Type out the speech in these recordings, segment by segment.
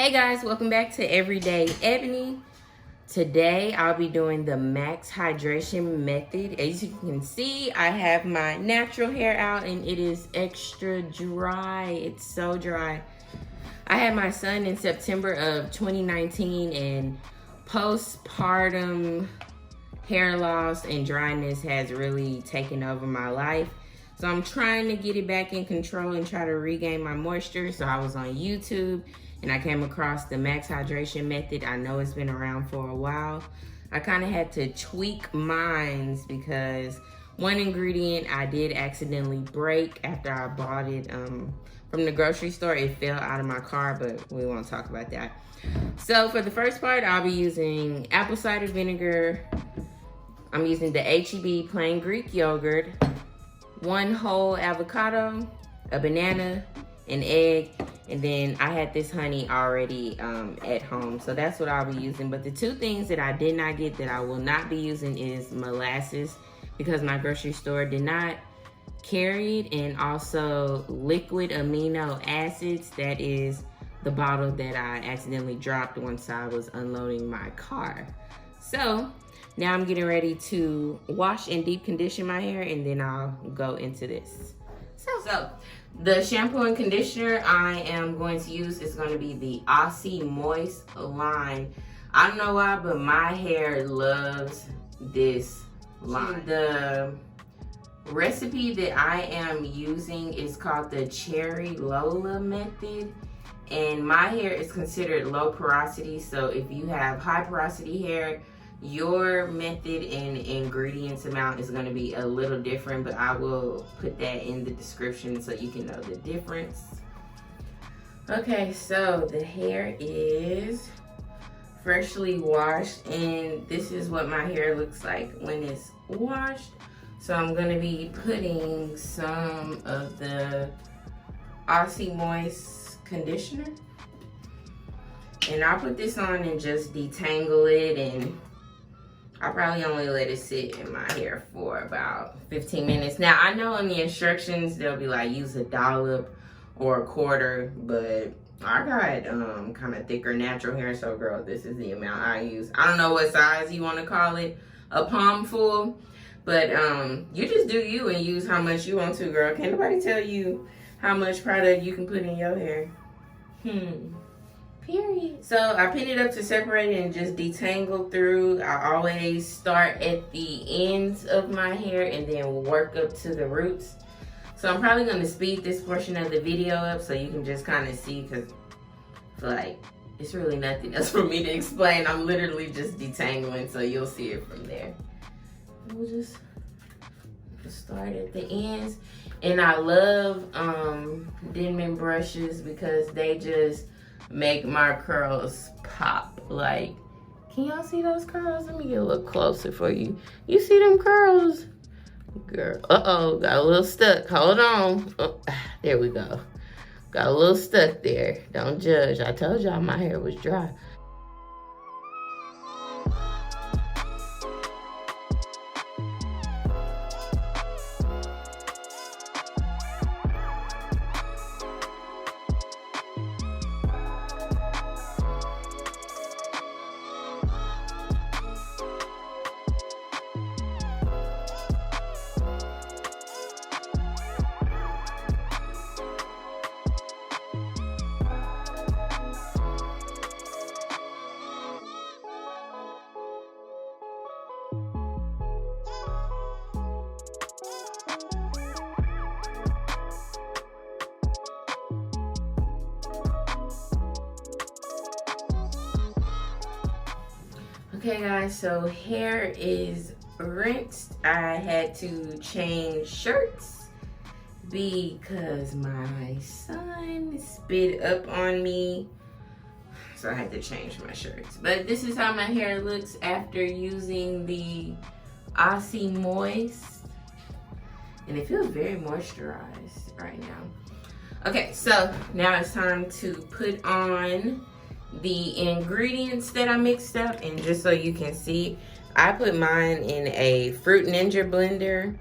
Hey guys, welcome back to Everyday Ebony. Today I'll be doing the max hydration method. As you can see, I have my natural hair out and it is extra dry. It's so dry. I had my son in September of 2019 and postpartum hair loss and dryness has really taken over my life. So I'm trying to get it back in control and try to regain my moisture. So I was on YouTube and I came across the max hydration method. I know it's been around for a while. I kind of had to tweak mine because one ingredient I did accidentally break after I bought it from the grocery store. It fell out of my car, but we won't talk about that. So for the first part, I'll be using apple cider vinegar. I'm using the H-E-B plain Greek yogurt, 1 whole avocado, a banana, an egg, and then I had this honey already at home, so that's what I'll be using. But the two things that I did not get that I will not be using is molasses, because my grocery store did not carry it, and also liquid amino acids. That is the bottle that I accidentally dropped once I was unloading my car. So now I'm getting ready to wash and deep condition my hair, and then I'll go into this. So the shampoo and conditioner I am going to use is going to be the Aussie Moist line. I don't know why, but my hair loves this line. The recipe that I am using is called the Cherry Lola method. And my hair is considered low porosity. So if you have high porosity hair, your method and ingredients amount is going to be a little different, but I will put that in the description so you can know the difference. Okay, so the hair is freshly washed, and this is what my hair looks like when it's washed. So I'm going to be putting some of the Aussie Moist conditioner, and I'll put this on and just detangle it, and I'll probably only let it sit in my hair for about 15 minutes. Now, I know in the instructions, they'll be like, use a dollop or a quarter, but I got kind of thicker natural hair, so girl, this is the amount I use. I don't know what size you want to call it, a palm full, but you just do you and use how much you want to, girl. Can't nobody tell you how much product you can put in your hair. Period. So I pin it up to separate it and just detangle through. I always start at the ends of my hair and then work up to the roots. So I'm probably going to speed this portion of the video up so you can just kind of see, because I feel like it's really nothing else for me to explain. I'm literally just detangling, so you'll see it from there. We'll just start at the ends. And I love Denman brushes because they just make my curls pop. Like, can y'all see those curls? Let me get a little closer for you. You see them curls? Girl, uh-oh, got a little stuck. Hold on. Oh, there we go. Got a little stuck there. Don't judge. I told y'all my hair was dry. Okay guys, so hair is rinsed. I had to change shirts because my son spit up on me. So I had to change my shirts. But this is how my hair looks after using the Aussie Moist. And it feels very moisturized right now. Okay, so now it's time to put on the ingredients that I mixed up. And just so you can see, I put mine in a Fruit Ninja blender.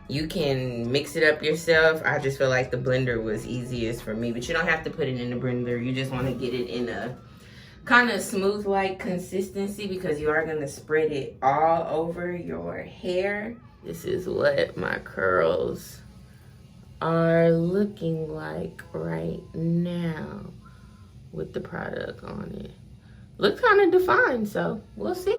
You can mix it up yourself. I just feel like the blender was easiest for me, but you don't have to put it in the blender. You just want to get it in a kind of smooth like consistency because you are going to spread it all over your hair. This is what my curls are looking like right now with the product on it. Looks kind of defined, so we'll see.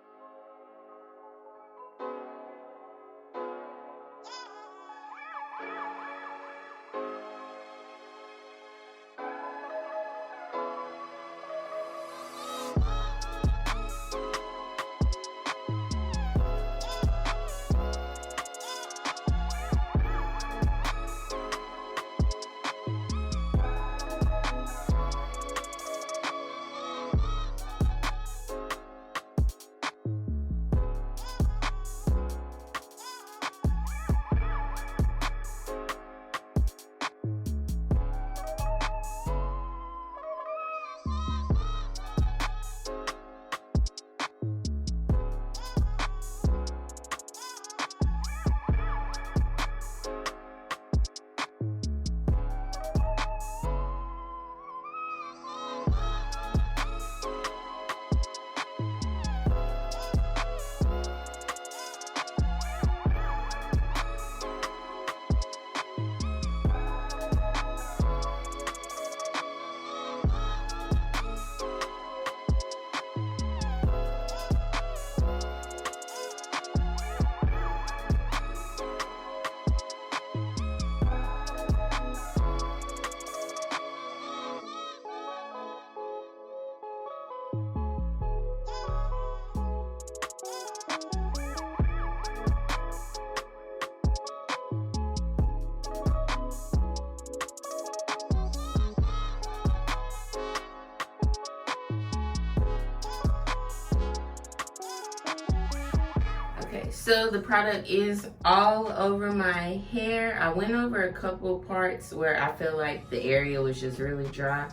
So the product is all over my hair. I went over a couple parts where I feel like the area was just really dry.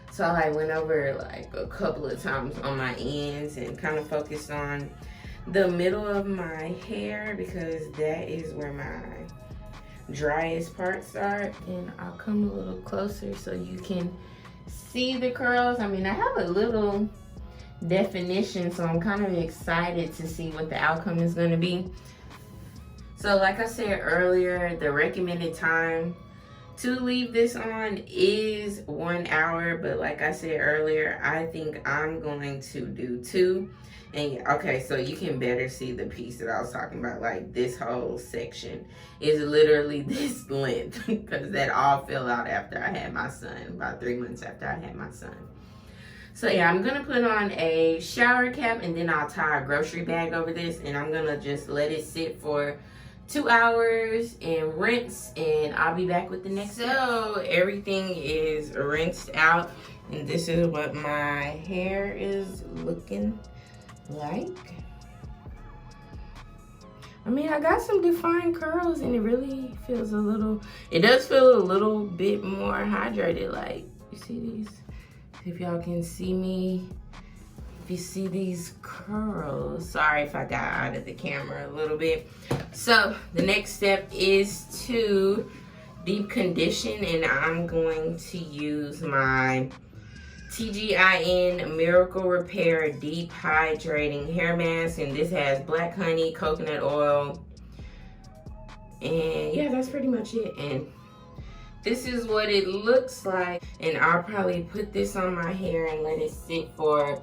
So I went over like a couple of times on my ends and kind of focused on the middle of my hair because that is where my driest parts are. And I'll come a little closer so you can see the curls. I mean, I have a little definition, so I'm kind of excited to see what the outcome is going to be. So like I said earlier, the recommended time to leave this on is 1 hour, but like I said earlier, I think I'm going to do 2. And okay, so you can better see the piece that I was talking about. Like this whole section is literally this length because that all fell out after I had my son, about 3 months after I had my son. So yeah, I'm gonna put on a shower cap and then I'll tie a grocery bag over this and I'm gonna just let it sit for 2 hours and rinse, and I'll be back with the next. So everything is rinsed out and this is what my hair is looking like. I mean, I got some defined curls and it really feels it does feel a little bit more hydrated. Like, you see these? If y'all can see me, if you see these curls. Sorry if I got out of the camera a little bit. So the next step is to deep condition, and I'm going to use my TGIN Miracle Repair Deep Hydrating Hair Mask, and this has black honey, coconut oil, and yeah, that's pretty much it. And this is what it looks like, and I'll probably put this on my hair and let it sit for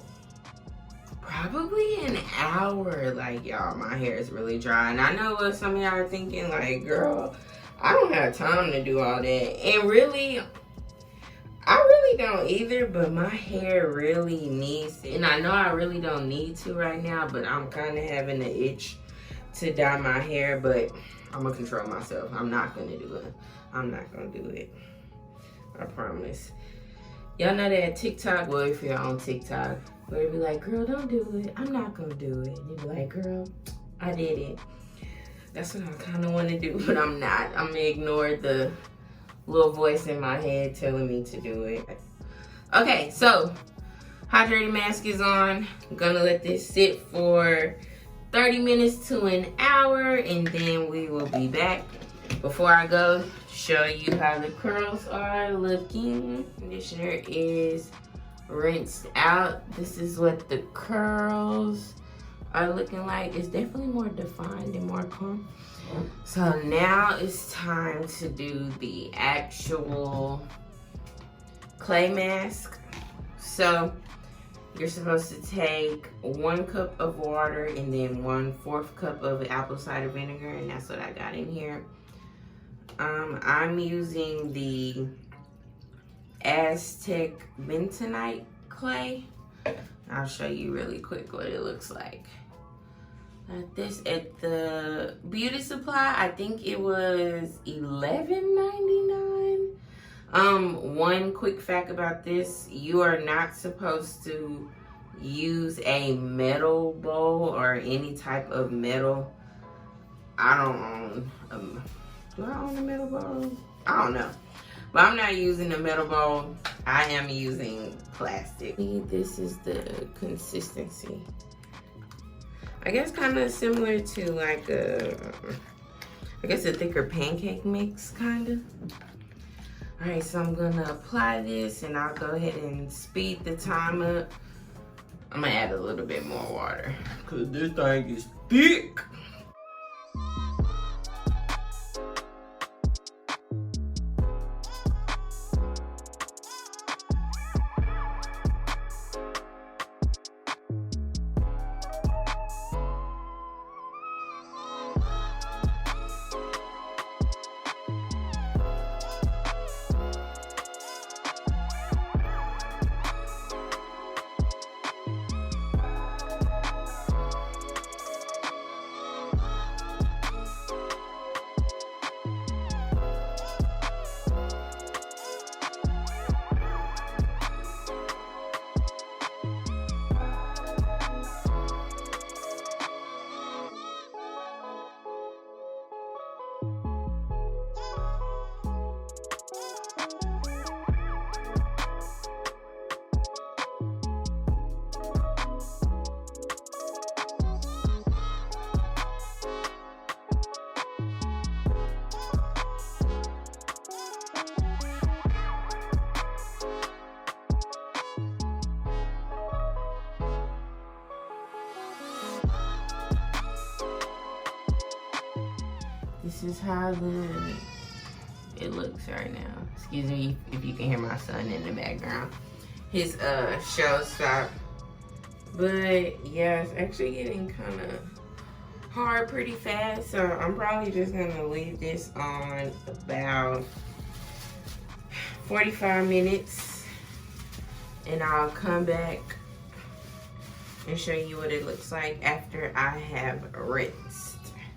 probably an hour. Like, y'all, my hair is really dry, and I know what some of y'all are thinking, like, girl, I don't have time to do all that. And really, I really don't either, but my hair really needs it. And I know I really don't need to right now, but I'm kind of having an itch to dye my hair, but I'm gonna control myself. I'm not gonna do it. I'm not gonna do it. I promise. Y'all know that TikTok, well, if you're on TikTok, where it be like, girl, don't do it. I'm not gonna do it. And you be like, girl, I did it. That's what I kind of want to do, but I'm not. I'm gonna ignore the little voice in my head telling me to do it. Okay, so hydrating mask is on. I'm gonna let this sit for 30 minutes to an hour, and then we will be back. Before I go, show you how the curls are looking. Conditioner is rinsed out. This is what the curls are looking like. It's definitely more defined and more calm. So now it's time to do the actual clay mask. So you're supposed to take 1 cup of water and then 1/4 cup of apple cider vinegar, and that's what I got in here. I'm using the Aztec clay. I'll show you really quick what it looks like. This at the beauty supply, I think it was $11.99. One quick fact about this: you are not supposed to use a metal bowl or any type of metal. I don't own. Do I own a metal bowl? I don't know. But I'm not using a metal bowl. I am using plastic. This is the consistency. I guess kind of similar to like a thicker pancake mix, kind of. All right, so I'm gonna apply this and I'll go ahead and speed the time up. I'm gonna add a little bit more water because this thing is thick. This is how it looks right now. Excuse me if you can hear my son in the background. His show stopped. But yeah, it's actually getting kind of hard pretty fast. So I'm probably just gonna leave this on about 45 minutes. And I'll come back and show you what it looks like after I have rinsed.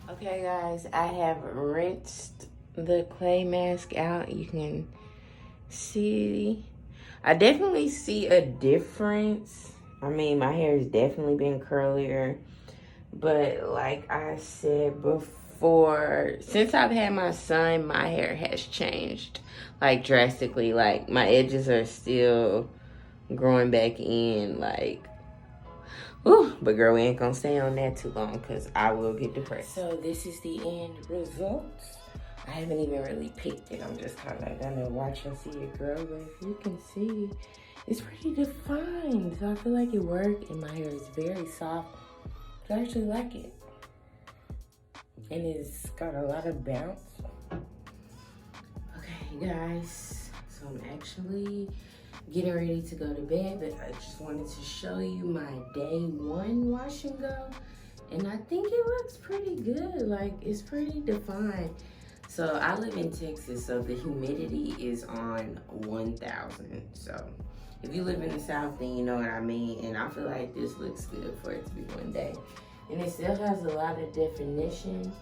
Okay guys, I have rinsed the clay mask out. You can see, I definitely see a difference. I mean, my hair has definitely been curlier, but like I said before, since I've had my son, my hair has changed like drastically. Like my edges are still growing back in, like, ooh, but girl, we ain't gonna stay on that too long because I will get depressed. So this is the end result. I haven't even really picked it. I'm just kind of gonna watch and see it grow. But if you can see, it's pretty defined. So I feel like it worked, and my hair is very soft. I actually like it. And it's got a lot of bounce. Okay, guys. So I'm actually getting ready to go to bed, but I just wanted to show you my day 1 wash and go, and I think it looks pretty good. Like, it's pretty defined. So I live in Texas, so the humidity is on 1,000. So if you live in the South, then you know what I mean. And I feel like this looks good for it to be 1 day, and it still has a lot of definition.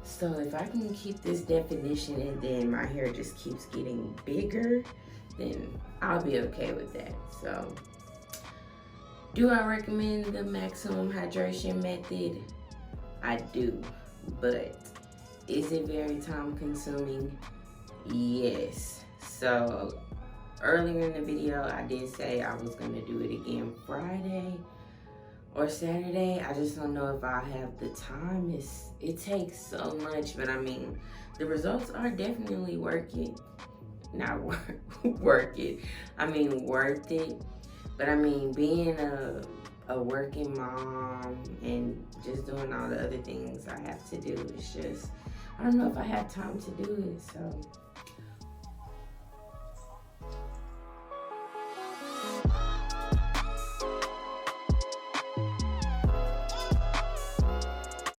So if I can keep this definition and then my hair just keeps getting bigger, then I'll be okay with that. So, do I recommend the maximum hydration method? I do, but is it very time consuming? Yes. So, earlier in the video, I did say I was gonna do it again Friday or Saturday. I just don't know if I have the time. It takes so much, but I mean, the results are definitely working. Not work it. I mean, worth it. But I mean, being a working mom and just doing all the other things I have to do, it's just, I don't know if I have time to do it. So